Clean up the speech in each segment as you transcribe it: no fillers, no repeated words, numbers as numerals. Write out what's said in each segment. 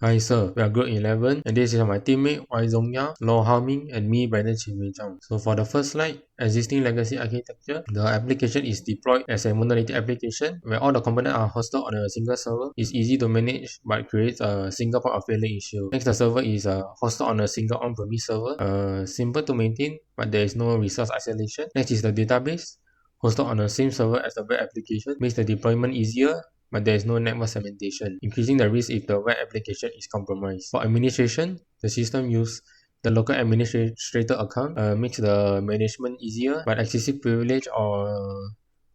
Hi sir, we are group 11 and this is my teammate Wai Zhongya, Lo Haoming and me Brandon Chimwei-Zhang. So for the first slide, existing legacy architecture, the application is deployed as a monolithic application where all the components are hosted on a single server. It's easy to manage but creates a single point of failure issue. Next, the server is hosted on a single on-premise server, simple to maintain but there is no resource isolation. Next is the database, hosted on the same server as the web application, makes the deployment easier but there is no network segmentation, increasing the risk if the web application is compromised. For administration, the system uses the local administrator account, makes the management easier, but excessive privilege or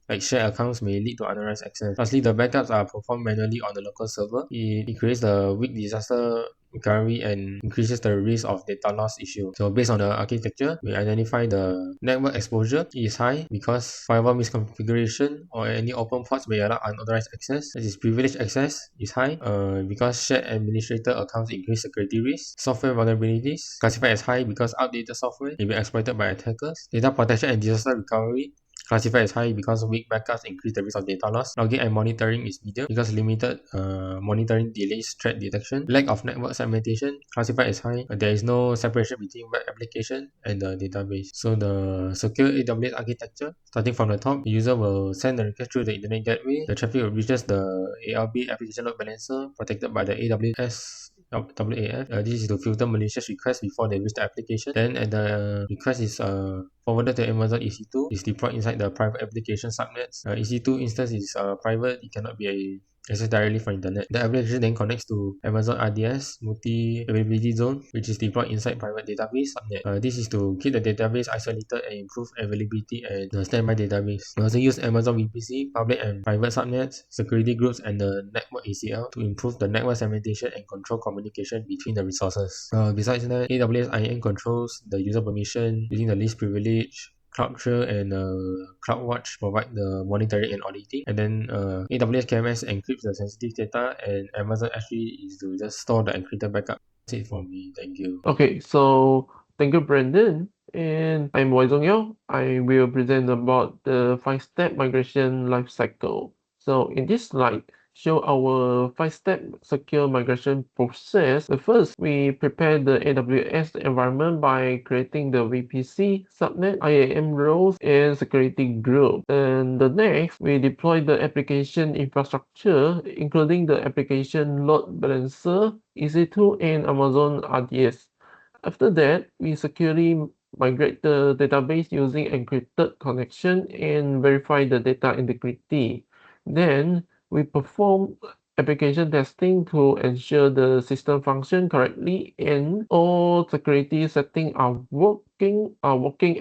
like shared accounts may lead to unauthorized access. Lastly, the backups are performed manually on the local server. It creates the weak disaster recovery and increases the risk of data loss issue. So based on the architecture, we identify the network exposure is high because firewall misconfiguration or any open ports may allow unauthorized access. That is privileged access is high because shared administrator accounts increase security risk. Software vulnerabilities classified as high because outdated software may be exploited by attackers. Data protection and disaster recovery classified as high because weak backups increase the risk of data loss. Logging and monitoring is medium because limited monitoring delays threat detection. Lack of network segmentation classified as high. There is no separation between web application and the database. So the secure AWS architecture, starting from the top, the user will send the request through the internet gateway. The traffic will reaches the ARB application load balancer protected by the AWS WAF. This is to filter malicious requests before they reach the application. Then at the request is forwarded to Amazon EC2. Is deployed inside the private application subnets. EC2 instance is private. It cannot be accessed directly from internet. The application then connects to Amazon RDS multi availability zone, which is deployed inside private database subnet. This is to keep the database isolated and improve availability and the standby database. We also use Amazon VPC, public and private subnets, security groups, and the network ACL to improve the network segmentation and control communication between the resources. Besides that, AWS IAM controls the user permission using the least privilege. CloudTrail and CloudWatch provide the monitoring and auditing, and then AWS KMS encrypts the sensitive data, and Amazon S3 is to just store the encrypted backup. That's it for me. Thank you. Okay, so thank you, Brandon. And I'm Wai Zhongyao. I will present about the 5-step migration lifecycle. So in this slide, show our 5-step secure migration process. The first, we prepare the AWS environment by creating the VPC, subnet, IAM roles, and security group. And the next, we deploy the application infrastructure, including the application load balancer, EC2, and Amazon RDS. After that, we securely migrate the database using encrypted connection and verify the data integrity. Then we perform application testing to ensure the system function correctly and all security settings are working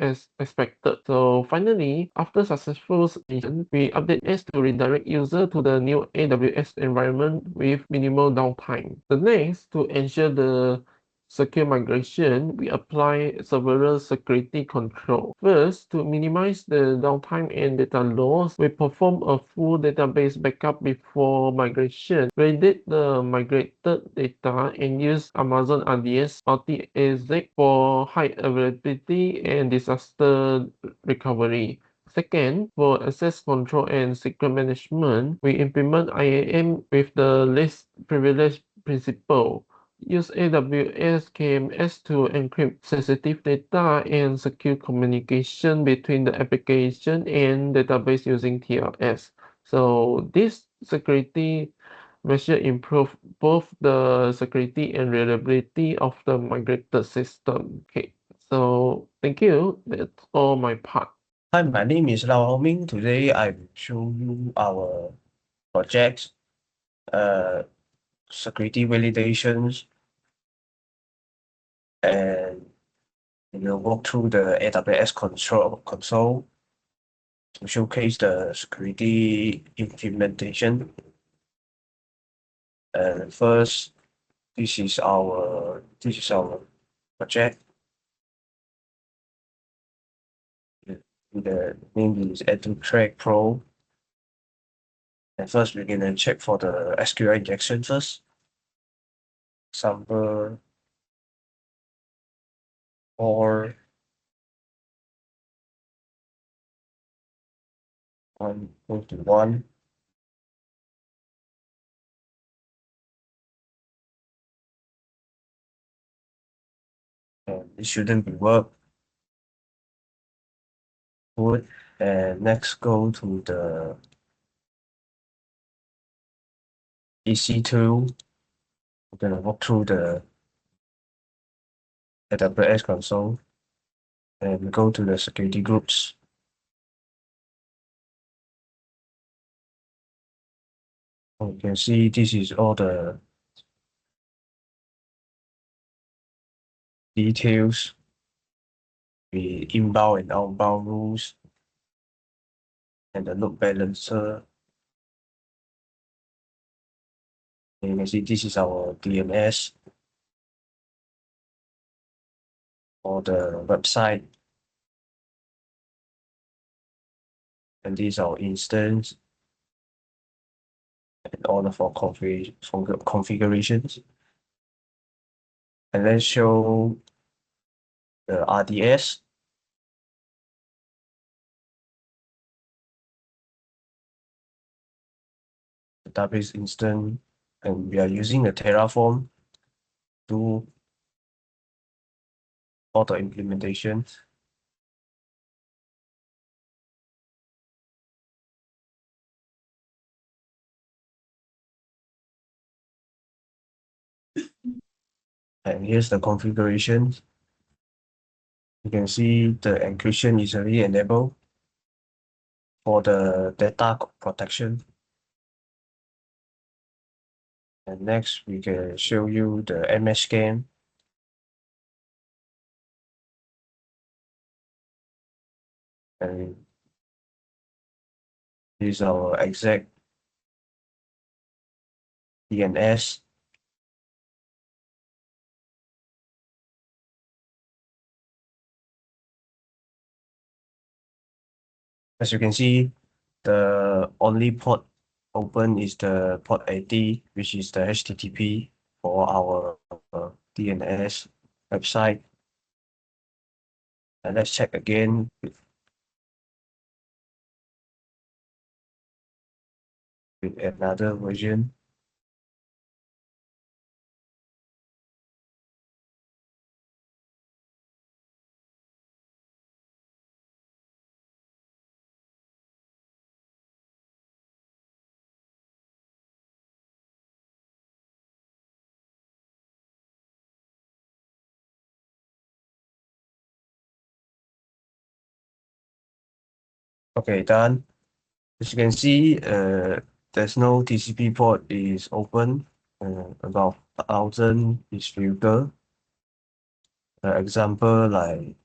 as expected. So finally, after successful submission, we update S to redirect user to the new AWS environment with minimal downtime. The next, to ensure the secure migration, we apply several security controls. First, to minimize the downtime and data loss, we perform a full database backup before migration. Validate the migrated data and use Amazon RDS multi-AZ for high availability and disaster recovery. Second, for access control and secret management, we implement IAM with the least privilege principle. Use AWS KMS to encrypt sensitive data and secure communication between the application and database using TLS. So this security measure improve both the security and reliability of the migrated system. Okay, so thank you. That's all my part. Hi, my name is Lao Haoming. Today I will show you our project, security validations, and we'll walk through the AWS console to showcase the security implementation. And first, this is our project. The name is EduTrack Pro. And first, we're gonna check for the SQL injection first. Example or 1 = 1. and it shouldn't be work. Good. And next go to the EC2. We're gonna walk through the AWS console and go to the security groups. You can see this is all the details, the inbound and outbound rules, and the load balancer. And you can see this is our DNS or the website, and these are our instance and all of our configurations. And then show the RDS. The database instance, and we are using the Terraform to auto implementation. And here's the configuration. You can see the encryption is already enabled for the data protection. And next, we can show you the MS scan. And this is our exact DNS. As you can see, the only port open is the port 80, which is the HTTP for our DNS website. And let's check again with another version. Okay, done. As you can see, there's no TCP port is open. About 1,000 is filtered. Example like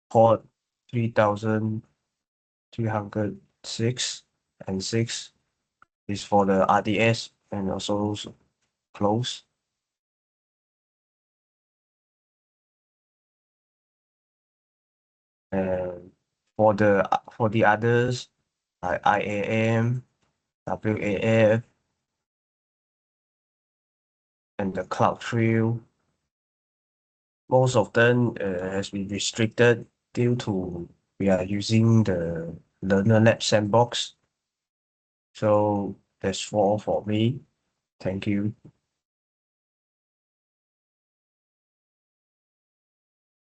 port 3,306 and 6 is for the RDS and also close. And for the others like IAM, WAF, and the CloudTrail, most of them has been restricted due to we are using the Learner Lab sandbox. So that's all for me. Thank you.